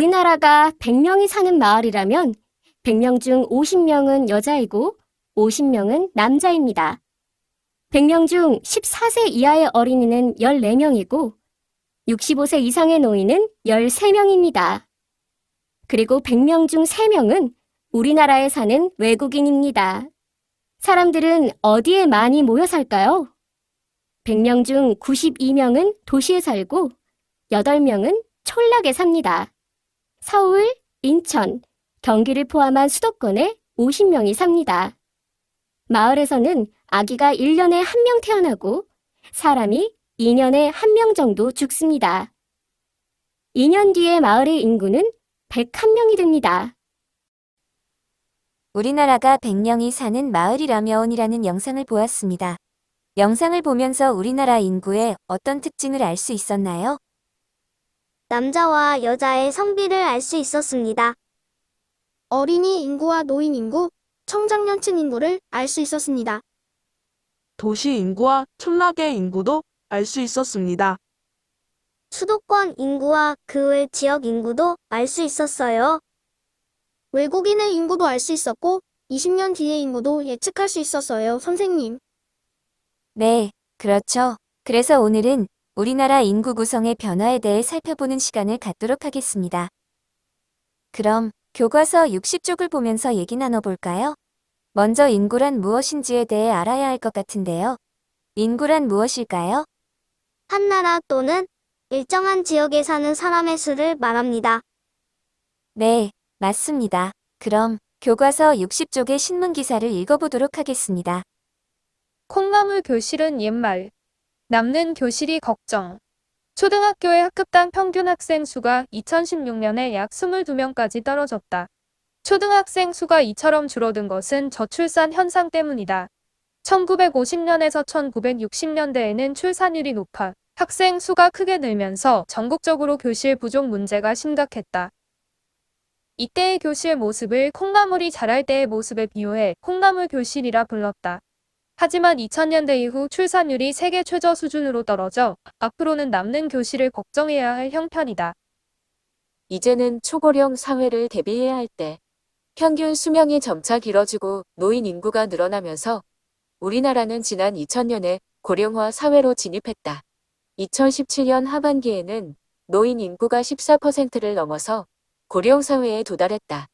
우리나라가 100명이 사는 마을이라면 100명 중 50명은 여자이고 50명은 남자입니다. 100명 중 14세 이하의 어린이는 14명이고 65세 이상의 노인은 13명입니다. 그리고 100명 중 3명은 우리나라에 사는 외국인입니다. 사람들은 어디에 많이 모여 살까요? 100명 중 92명은 도시에 살고 8명은 촌락에 삽니다. 서울, 인천, 경기를 포함한 수도권에 50명이 삽니다. 마을에서는 아기가 1년에 1명 태어나고 사람이 2년에 1명 정도 죽습니다. 2년 뒤에 마을의 인구는 101명이 됩니다. 우리나라가 100명이 사는 마을이라면이라는 영상을 보았습니다. 영상을 보면서 우리나라 인구의 어떤 특징을 알 수 있었나요? 남자와 여자의 성비를 알 수 있었습니다. 어린이 인구와 노인 인구, 청장년층 인구를 알 수 있었습니다. 도시 인구와 촌락의 인구도 알 수 있었습니다. 수도권 인구와 그 외 지역 인구도 알 수 있었어요. 외국인의 인구도 알 수 있었고 20년 뒤의 인구도 예측할 수 있었어요, 선생님. 네, 그렇죠. 그래서 오늘은 우리나라 인구 구성의 변화에 대해 살펴보는 시간을 갖도록 하겠습니다. 그럼 교과서 60쪽을 보면서 얘기 나눠볼까요? 먼저 인구란 무엇인지에 대해 알아야 할 것 같은데요. 인구란 무엇일까요? 한 나라 또는 일정한 지역에 사는 사람의 수를 말합니다. 네, 맞습니다. 그럼 교과서 60쪽의 신문 기사를 읽어보도록 하겠습니다. 콩나물 교실은 옛말. 남는 교실이 걱정. 초등학교의 학급당 평균 학생 수가 2016년에 약 22명까지 떨어졌다. 초등학생 수가 이처럼 줄어든 것은 저출산 현상 때문이다. 1950년에서 1960년대에는 출산율이 높아 학생 수가 크게 늘면서 전국적으로 교실 부족 문제가 심각했다. 이때의 교실 모습을 콩나물이 자랄 때의 모습에 비유해 콩나물 교실이라 불렀다. 하지만 2000년대 이후 출산율이 세계 최저 수준으로 떨어져 앞으로는 남는 교실을 걱정해야 할 형편이다. 이제는 초고령 사회를 대비해야 할 때 평균 수명이 점차 길어지고 노인 인구가 늘어나면서 우리나라는 지난 2000년에 고령화 사회로 진입했다. 2017년 하반기에는 노인 인구가 14%를 넘어서 고령 사회에 도달했다.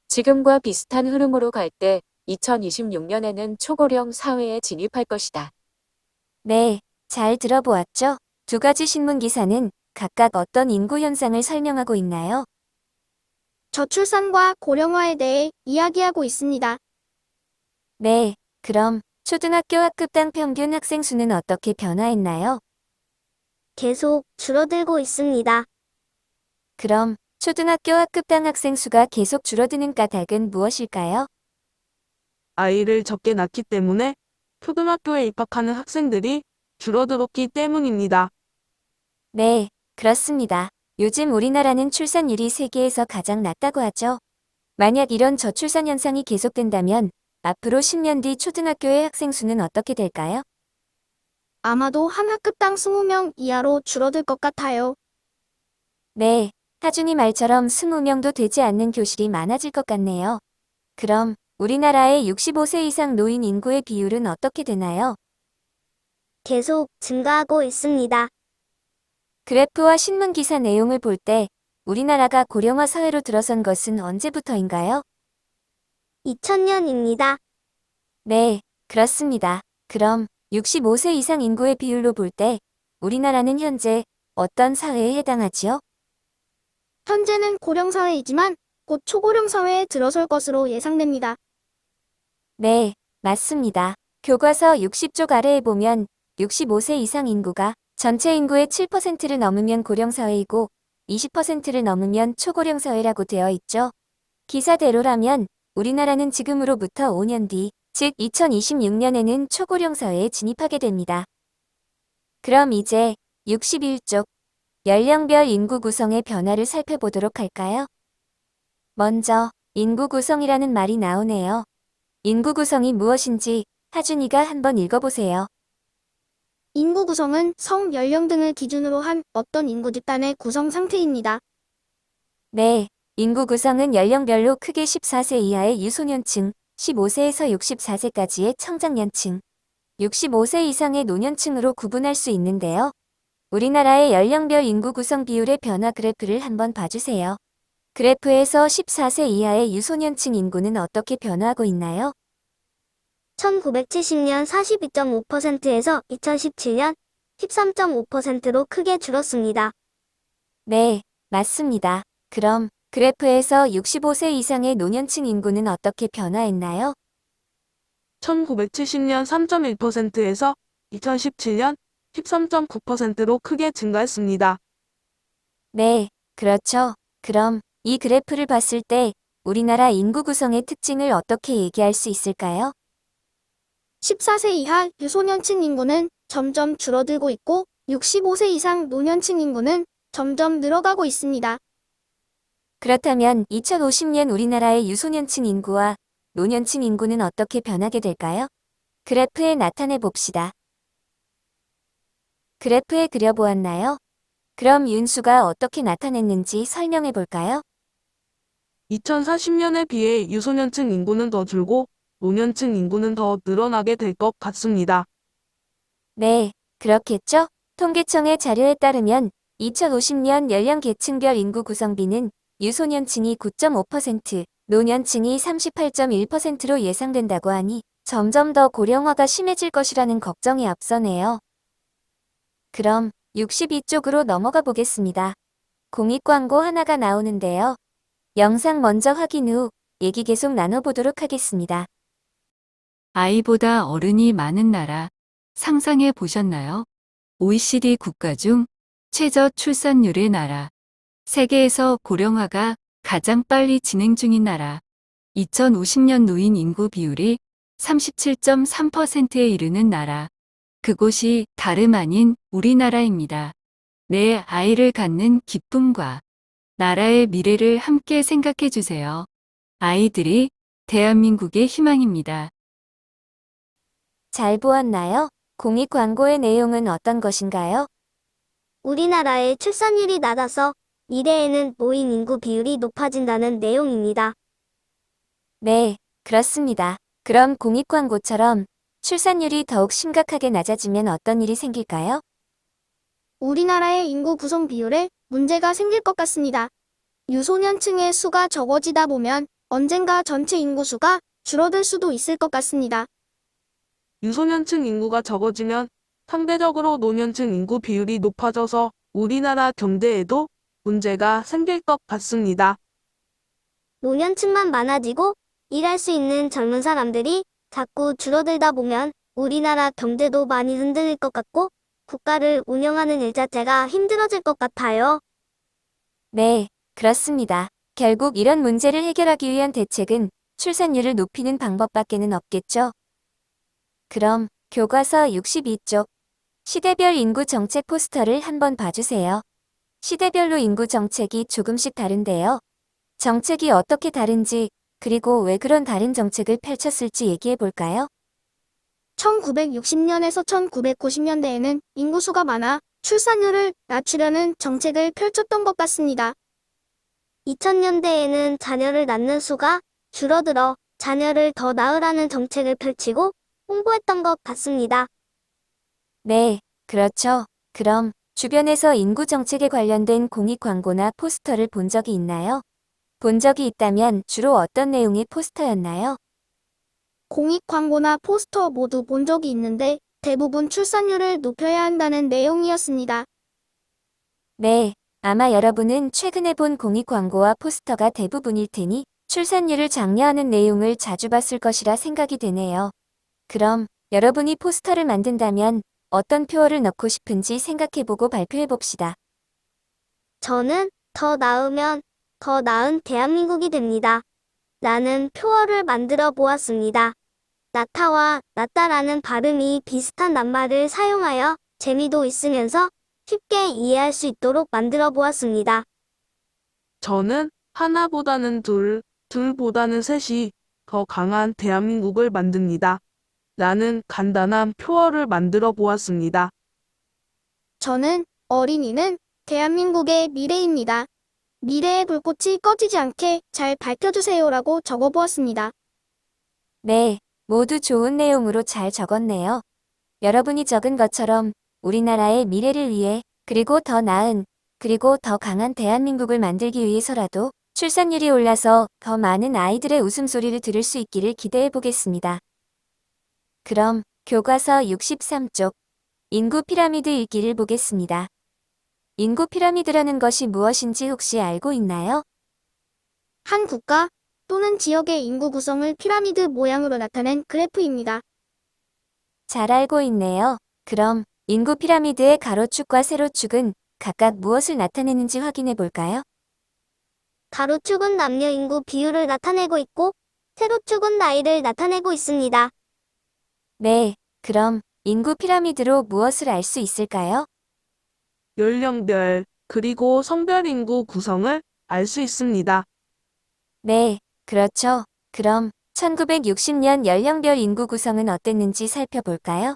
지금과 비슷한 흐름으로 갈 때 2026년에는 초고령 사회에 진입할 것이다. 네, 잘 들어보았죠? 두 가지 신문 기사는 각각 어떤 인구 현상을 설명하고 있나요? 저출산과 고령화에 대해 이야기하고 있습니다. 네, 그럼 초등학교 학급당 평균 학생 수는 어떻게 변화했나요? 계속 줄어들고 있습니다. 그럼 초등학교 학급당 학생 수가 계속 줄어드는 까닭은 무엇일까요? 아이를 적게 낳기 때문에 초등학교에 입학하는 학생들이 줄어들었기 때문입니다. 네, 그렇습니다. 요즘 우리나라는 출산율이 세계에서 가장 낮다고 하죠. 만약 이런 저출산 현상이 계속된다면 앞으로 10년 뒤 초등학교의 학생 수는 어떻게 될까요? 아마도 한 학급당 20명 이하로 줄어들 것 같아요. 네, 하준이 말처럼 20명도 되지 않는 교실이 많아질 것 같네요. 그럼 우리나라의 65세 이상 노인 인구의 비율은 어떻게 되나요? 계속 증가하고 있습니다. 그래프와 신문 기사 내용을 볼 때 우리나라가 고령화 사회로 들어선 것은 언제부터인가요? 2000년입니다. 네, 그렇습니다. 그럼 65세 이상 인구의 비율로 볼 때 우리나라는 현재 어떤 사회에 해당하지요? 현재는 고령 사회이지만 곧 초고령 사회에 들어설 것으로 예상됩니다. 네, 맞습니다. 교과서 60쪽 아래에 보면 65세 이상 인구가 전체 인구의 7%를 넘으면 고령 사회이고 20%를 넘으면 초고령 사회라고 되어 있죠. 기사대로라면 우리나라는 지금으로부터 5년 뒤, 즉 2026년에는 초고령 사회에 진입하게 됩니다. 그럼 이제 61쪽 연령별 인구 구성의 변화를 살펴보도록 할까요? 먼저 인구 구성이라는 말이 나오네요. 인구 구성이 무엇인지 하준이가 한번 읽어보세요. 인구 구성은 성, 연령 등을 기준으로 한 어떤 인구 집단의 구성 상태입니다. 네, 인구 구성은 연령별로 크게 14세 이하의 유소년층, 15세에서 64세까지의 청장년층, 65세 이상의 노년층으로 구분할 수 있는데요. 우리나라의 연령별 인구 구성 비율의 변화 그래프를 한번 봐주세요. 그래프에서 14세 이하의 유소년층 인구는 어떻게 변화하고 있나요? 1970년 42.5%에서 2017년 13.5%로 크게 줄었습니다. 네, 맞습니다. 그럼 그래프에서 65세 이상의 노년층 인구는 어떻게 변화했나요? 1970년 3.1%에서 2017년 13.9%로 크게 증가했습니다. 네, 그렇죠. 그럼 이 그래프를 봤을 때 우리나라 인구 구성의 특징을 어떻게 얘기할 수 있을까요? 14세 이하 유소년층 인구는 점점 줄어들고 있고 65세 이상 노년층 인구는 점점 늘어가고 있습니다. 그렇다면 2050년 우리나라의 유소년층 인구와 노년층 인구는 어떻게 변하게 될까요? 그래프에 나타내 봅시다. 그래프에 그려보았나요? 그럼 윤수가 어떻게 나타냈는지 설명해 볼까요? 2040년에 비해 유소년층 인구는 더 줄고 노년층 인구는 더 늘어나게 될 것 같습니다. 네, 그렇겠죠? 통계청의 자료에 따르면 2050년 연령 계층별 인구 구성비는 유소년층이 9.5%, 노년층이 38.1%로 예상된다고 하니 점점 더 고령화가 심해질 것이라는 걱정이 앞서네요. 그럼 62쪽으로 넘어가 보겠습니다. 공익 광고 하나가 나오는데요. 영상 먼저 확인 후 얘기 계속 나눠보도록 하겠습니다. 아이보다 어른이 많은 나라 상상해 보셨나요? OECD 국가 중 최저 출산율의 나라, 세계에서 고령화가 가장 빨리 진행 중인 나라, 2050년 노인 인구 비율이 37.3%에 이르는 나라, 그곳이 다름 아닌 우리나라입니다. 내 아이를 갖는 기쁨과 나라의 미래를 함께 생각해 주세요. 아이들이 대한민국의 희망입니다. 잘 보았나요? 공익 광고의 내용은 어떤 것인가요? 우리나라의 출산율이 낮아서 미래에는 노인 인구 비율이 높아진다는 내용입니다. 네, 그렇습니다. 그럼 공익 광고처럼 출산율이 더욱 심각하게 낮아지면 어떤 일이 생길까요? 우리나라의 인구 구성 비율에 문제가 생길 것 같습니다. 유소년층의 수가 적어지다 보면 언젠가 전체 인구 수가 줄어들 수도 있을 것 같습니다. 유소년층 인구가 적어지면 상대적으로 노년층 인구 비율이 높아져서 우리나라 경제에도 문제가 생길 것 같습니다. 노년층만 많아지고 일할 수 있는 젊은 사람들이 자꾸 줄어들다 보면 우리나라 경제도 많이 흔들릴 것 같고 국가를 운영하는 일 자체가 힘들어질 것 같아요. 네, 그렇습니다. 결국 이런 문제를 해결하기 위한 대책은 출산율을 높이는 방법밖에는 없겠죠. 그럼 교과서 62쪽 시대별 인구 정책 포스터를 한번 봐주세요. 시대별로 인구 정책이 조금씩 다른데요. 정책이 어떻게 다른지 그리고 왜 그런 다른 정책을 펼쳤을지 얘기해 볼까요? 1960년에서 1990년대에는 인구수가 많아 출산율을 낮추려는 정책을 펼쳤던 것 같습니다. 2000년대에는 자녀를 낳는 수가 줄어들어 자녀를 더 낳으라는 정책을 펼치고 홍보했던 것 같습니다. 네, 그렇죠. 그럼 주변에서 인구 정책에 관련된 공익 광고나 포스터를 본 적이 있나요? 본 적이 있다면 주로 어떤 내용의 포스터였나요? 공익 광고나 포스터 모두 본 적이 있는데 대부분 출산율을 높여야 한다는 내용이었습니다. 네, 아마 여러분은 최근에 본 공익 광고와 포스터가 대부분일 테니 출산율을 장려하는 내용을 자주 봤을 것이라 생각이 되네요. 그럼 여러분이 포스터를 만든다면 어떤 표어를 넣고 싶은지 생각해보고 발표해봅시다. 저는 더 나으면 더 나은 대한민국이 됩니다. 라는 표어를 만들어 보았습니다. 낳다와 낫다라는 발음이 비슷한 낱말을 사용하여 재미도 있으면서 쉽게 이해할 수 있도록 만들어 보았습니다. 저는 하나보다는 둘, 둘보다는 셋이 더 강한 대한민국을 만듭니다. 라는 간단한 표어를 만들어 보았습니다. 저는 어린이는 대한민국의 미래입니다. 미래의 불꽃이 꺼지지 않게 잘 밝혀주세요라고 적어보았습니다. 네, 모두 좋은 내용으로 잘 적었네요. 여러분이 적은 것처럼 우리나라의 미래를 위해 그리고 더 나은 그리고 더 강한 대한민국을 만들기 위해서라도 출산율이 올라서 더 많은 아이들의 웃음소리를 들을 수 있기를 기대해 보겠습니다. 그럼 교과서 63쪽 인구 피라미드 읽기를 보겠습니다. 인구 피라미드라는 것이 무엇인지 혹시 알고 있나요? 한 국가 또는 지역의 인구 구성을 피라미드 모양으로 나타낸 그래프입니다. 잘 알고 있네요. 그럼 인구 피라미드의 가로축과 세로축은 각각 무엇을 나타내는지 확인해 볼까요? 가로축은 남녀 인구 비율을 나타내고 있고, 세로축은 나이를 나타내고 있습니다. 네, 그럼 인구 피라미드로 무엇을 알 수 있을까요? 연령별, 그리고 성별 인구 구성을 알 수 있습니다. 네, 그렇죠. 그럼 1960년 연령별 인구 구성은 어땠는지 살펴볼까요?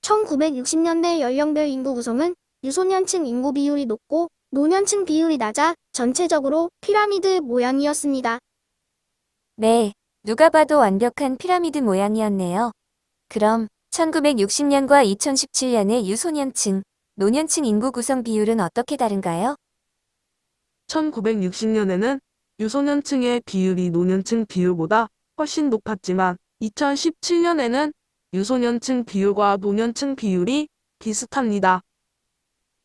1960년대 연령별 인구 구성은 유소년층 인구 비율이 높고 노년층 비율이 낮아 전체적으로 피라미드 모양이었습니다. 네, 누가 봐도 완벽한 피라미드 모양이었네요. 그럼 1960년과 2017년의 유소년층, 노년층 인구 구성 비율은 어떻게 다른가요? 1960년에는 유소년층의 비율이 노년층 비율보다 훨씬 높았지만 2017년에는 유소년층 비율과 노년층 비율이 비슷합니다.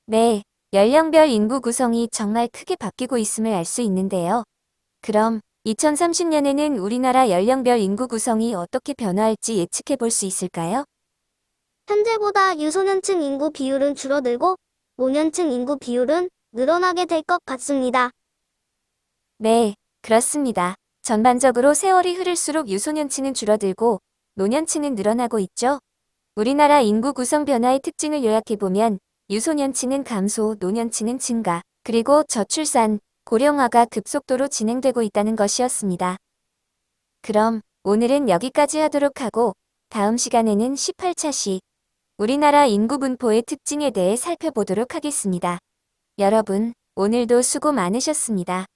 네, 연령별 인구 구성이 정말 크게 바뀌고 있음을 알 수 있는데요. 그럼 2030년에는 우리나라 연령별 인구 구성이 어떻게 변화할지 예측해 볼 수 있을까요? 현재보다 유소년층 인구 비율은 줄어들고 노년층 인구 비율은 늘어나게 될 것 같습니다. 네, 그렇습니다. 전반적으로 세월이 흐를수록 유소년층은 줄어들고 노년층은 늘어나고 있죠. 우리나라 인구 구성 변화의 특징을 요약해보면 유소년층은 감소, 노년층은 증가, 그리고 저출산, 고령화가 급속도로 진행되고 있다는 것이었습니다. 그럼 오늘은 여기까지 하도록 하고 다음 시간에는 18차시 우리나라 인구 분포의 특징에 대해 살펴보도록 하겠습니다. 여러분, 오늘도 수고 많으셨습니다.